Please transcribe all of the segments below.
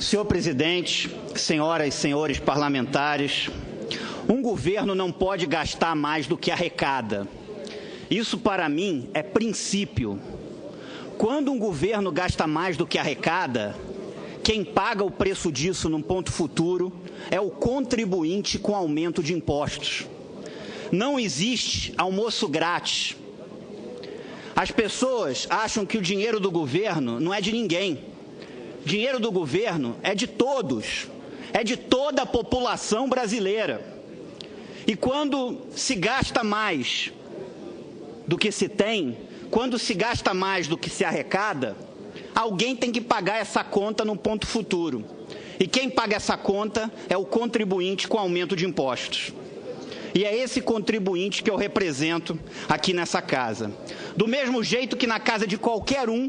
Senhor presidente, senhoras e senhores parlamentares, um governo não pode gastar mais do que arrecada. Isso, para mim, é princípio. Quando um governo gasta mais do que arrecada, quem paga o preço disso num ponto futuro é o contribuinte com aumento de impostos. Não existe almoço grátis. As pessoas acham que o dinheiro do governo não é de ninguém. O dinheiro do governo é de todos, é de toda a população brasileira. E quando se gasta mais do que se tem, quando se gasta mais do que se arrecada, alguém tem que pagar essa conta num ponto futuro. E quem paga essa conta é o contribuinte com aumento de impostos. E é esse contribuinte que eu represento aqui nessa casa. Do mesmo jeito que na casa de qualquer um,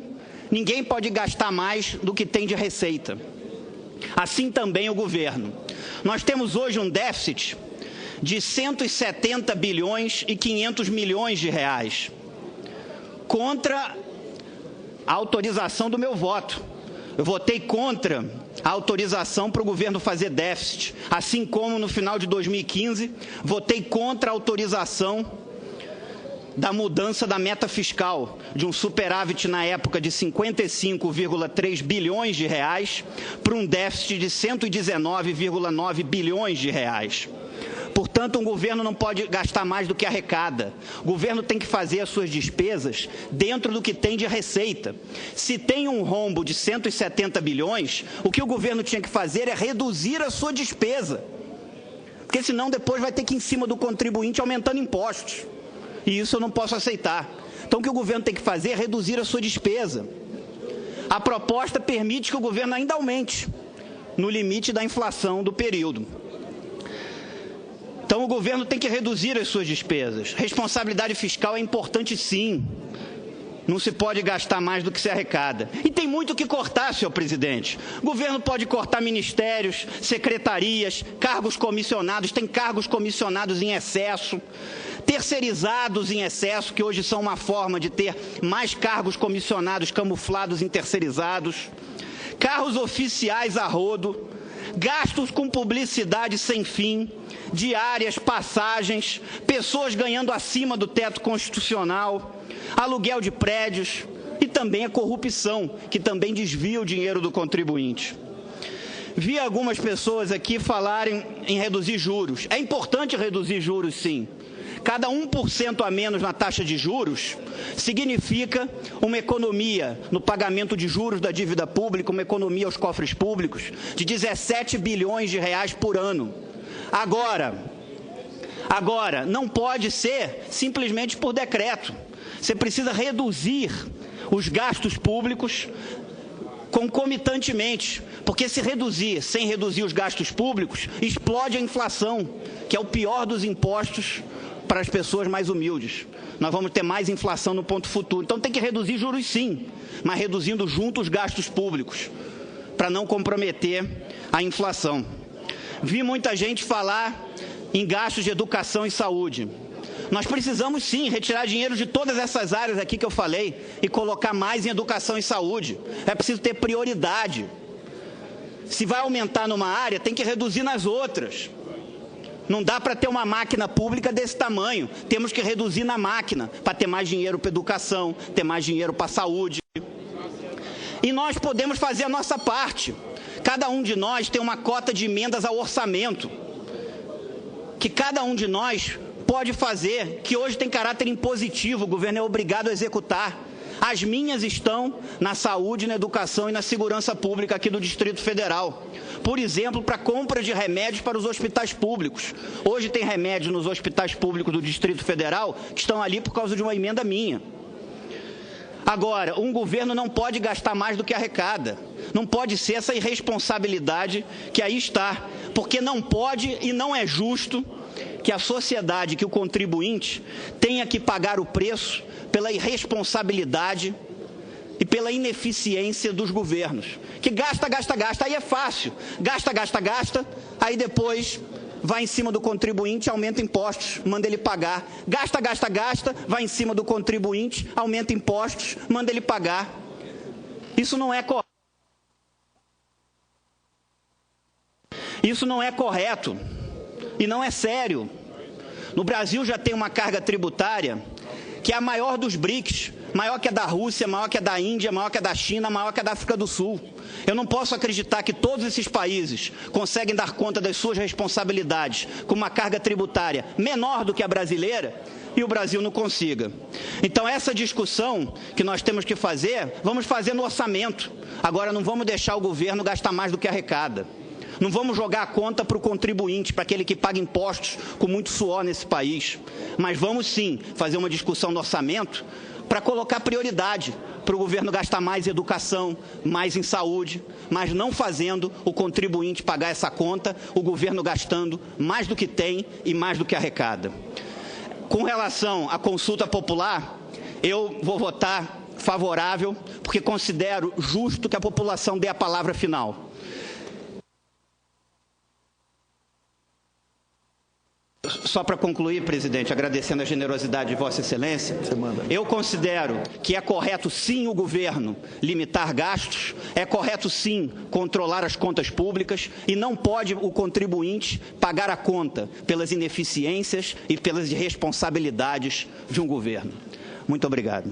ninguém pode gastar mais do que tem de receita. Assim também o governo. Nós temos hoje um déficit de 170 bilhões e 500 milhões de reais, contra a autorização do meu voto. Eu votei contra a autorização para o governo fazer déficit, assim como no final de 2015, votei contra a autorização da mudança da meta fiscal, de um superávit na época de 55,3 bilhões de reais para um déficit de 119,9 bilhões de reais. Portanto, um governo não pode gastar mais do que arrecada. O governo tem que fazer as suas despesas dentro do que tem de receita. Se tem um rombo de 170 bilhões, o que o governo tinha que fazer é reduzir a sua despesa. Porque senão depois vai ter que ir em cima do contribuinte aumentando impostos. E isso eu não posso aceitar. Então, o que o governo tem que fazer é reduzir a sua despesa. A proposta permite que o governo ainda aumente, no limite da inflação do período. Então, o governo tem que reduzir as suas despesas. Responsabilidade fiscal é importante, sim. Não se pode gastar mais do que se arrecada. E tem muito o que cortar, senhor presidente. O governo pode cortar ministérios, secretarias, cargos comissionados. Tem cargos comissionados em excesso, terceirizados em excesso, que hoje são uma forma de ter mais cargos comissionados camuflados em terceirizados, carros oficiais a rodo, gastos com publicidade sem fim, diárias, passagens, pessoas ganhando acima do teto constitucional, aluguel de prédios e também a corrupção, que também desvia o dinheiro do contribuinte. Vi algumas pessoas aqui falarem em reduzir juros. É importante reduzir juros, sim. Cada 1% a menos na taxa de juros significa uma economia no pagamento de juros da dívida pública, uma economia aos cofres públicos de 17 bilhões de reais por ano. Agora, não pode ser simplesmente por decreto. Você precisa reduzir os gastos públicos concomitantemente, porque se reduzir sem reduzir os gastos públicos, explode a inflação, que é o pior dos impostos para as pessoas mais humildes. Nós vamos ter mais inflação no ponto futuro. Então tem que reduzir juros sim, mas reduzindo junto os gastos públicos, para não comprometer a inflação. Vi muita gente falar em gastos de educação e saúde. Nós precisamos sim retirar dinheiro de todas essas áreas aqui que eu falei e colocar mais em educação e saúde. É preciso ter prioridade. Se vai aumentar numa área, tem que reduzir nas outras. Não dá para ter uma máquina pública desse tamanho. Temos que reduzir na máquina para ter mais dinheiro para educação, ter mais dinheiro para saúde. E nós podemos fazer a nossa parte. Cada um de nós tem uma cota de emendas ao orçamento, que cada um de nós pode fazer, que hoje tem caráter impositivo, o governo é obrigado a executar. As minhas estão na saúde, na educação e na segurança pública aqui do Distrito Federal. Por exemplo, para compra de remédios para os hospitais públicos. Hoje tem remédios nos hospitais públicos do Distrito Federal que estão ali por causa de uma emenda minha. Agora, um governo não pode gastar mais do que arrecada. Não pode ser essa irresponsabilidade que aí está. Porque não pode e não é justo que a sociedade, que o contribuinte, tenha que pagar o preço pela irresponsabilidade e pela ineficiência dos governos. Que gasta, aí é fácil. Gasta, aí depois vai em cima do contribuinte, aumenta impostos, manda ele pagar. Gasta, vai em cima do contribuinte, aumenta impostos, manda ele pagar. Isso não é correto. Isso não é correto e não é sério. No Brasil já tem uma carga tributária que é a maior dos BRICS, maior que a da Rússia, maior que a da Índia, maior que a da China, maior que a da África do Sul. Eu não posso acreditar que todos esses países conseguem dar conta das suas responsabilidades com uma carga tributária menor do que a brasileira e o Brasil não consiga. Então, essa discussão que nós temos que fazer, vamos fazer no orçamento. Agora, não vamos deixar o governo gastar mais do que arrecada. Não vamos jogar a conta para o contribuinte, para aquele que paga impostos com muito suor nesse país. Mas vamos sim fazer uma discussão no orçamento para colocar prioridade para o governo gastar mais em educação, mais em saúde, mas não fazendo o contribuinte pagar essa conta, o governo gastando mais do que tem e mais do que arrecada. Com relação à consulta popular, eu vou votar favorável, porque considero justo que a população dê a palavra final. Só para concluir, presidente, agradecendo a generosidade de Vossa Excelência, eu considero que é correto sim o governo limitar gastos, é correto sim controlar as contas públicas e não pode o contribuinte pagar a conta pelas ineficiências e pelas irresponsabilidades de um governo. Muito obrigado.